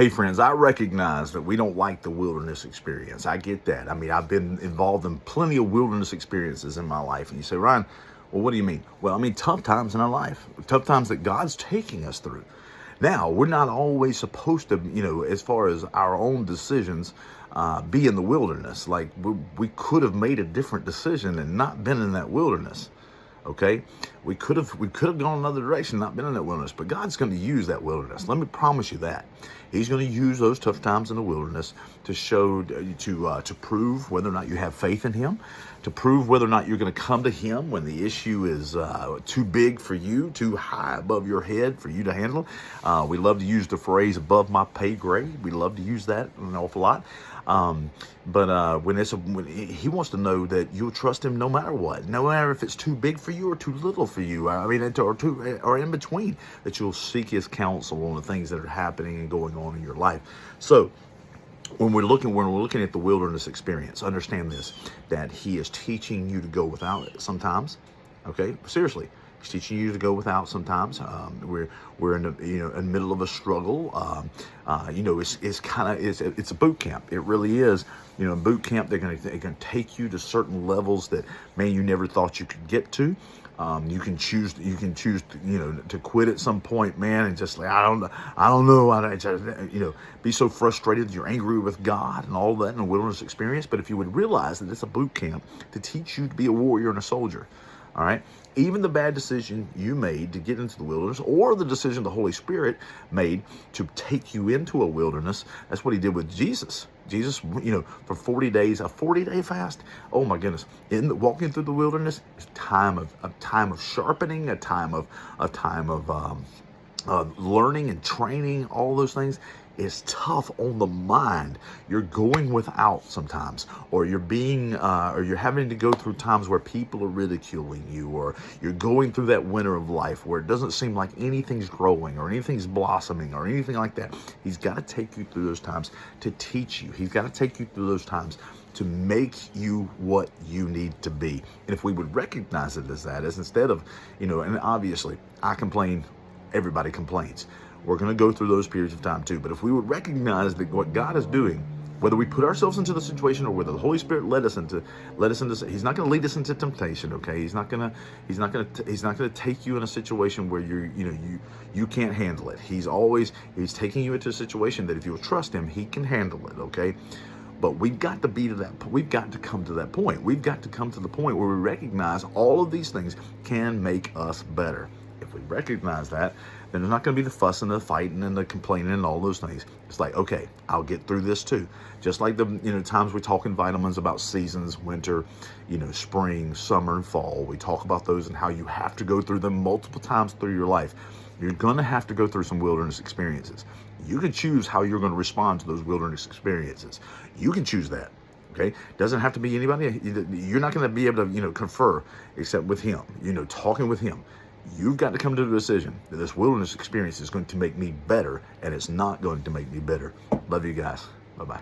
Hey friends, I recognize that we don't like the wilderness experience. I get that. I mean, I've been involved in plenty of wilderness experiences in my life. And you say, Ryan, well, what do you mean? Well, I mean, tough times in our life, tough times that God's taking us through. Now, we're not always supposed to, as far as our own decisions, be in the wilderness. Like we could have made a different decision and not been in that wilderness. Okay, we could have gone another direction, not been in that wilderness, but God's going to use that wilderness. Let me promise you that He's going to use those tough times in the wilderness to show, to prove whether or not you have faith in Him, to prove whether or not you're going to come to Him when the issue is too big for you, too high above your head for you to handle. We love to use the phrase "above my pay grade." We love to use that an awful lot. But when He wants to know that you'll trust Him no matter what, no matter if it's too big for you or too little for you. I mean, or in between, that you'll seek His counsel on the things that are happening and going on in your life. So when we're looking at the wilderness experience, understand this, that He is teaching you to go without it sometimes. Okay, seriously. He's teaching you to go without sometimes. We're in the middle of a struggle. It's a boot camp. It really is. In boot camp, they're gonna take you to certain levels that, man, you never thought you could get to. You can choose to quit at some point, man, and just like, I don't know, be so frustrated that you're angry with God and all that in a wilderness experience. But if you would realize that it's a boot camp to teach you to be a warrior and a soldier, all right. Even the bad decision you made to get into the wilderness, or the decision the Holy Spirit made to take you into a wilderness, that's what He did with Jesus. Jesus, for 40 days, a 40-day fast. Oh my goodness! Walking through the wilderness is a time of sharpening, a time of learning and training. All those things is tough on the mind. You're going without sometimes, or you're having to go through times where people are ridiculing you, or you're going through that winter of life where it doesn't seem like anything's growing or anything's blossoming or anything like that. He's got to take you through those times to teach you. He's got to take you through those times to make you what you need to be. And if we would recognize it as that, as instead of, and obviously I complain, everybody complains. We're going to go through those periods of time too. But if we would recognize that what God is doing, whether we put ourselves into the situation or whether the Holy Spirit led us into, He's not going to lead us into temptation. Okay, He's not going to take you in a situation where you can't handle it. He's taking you into a situation that if you'll trust Him, He can handle it. Okay. But we've got to be to that. We've got to come to that point. We've got to come to the point where we recognize all of these things can make us better. If we recognize that, then there's not going to be the fussing, the fighting, and the complaining, and all those things. It's like, okay, I'll get through this too. Just like the times we talk in vitamins about seasons, winter, spring, summer, and fall. We talk about those and how you have to go through them multiple times through your life. You're going to have to go through some wilderness experiences. You can choose how you're going to respond to those wilderness experiences. You can choose that. Okay, doesn't have to be anybody. You're not going to be able to confer except with Him. Talking with Him. You've got to come to the decision that this wilderness experience is going to make me better, and it's not going to make me bitter. Love you guys. Bye-bye.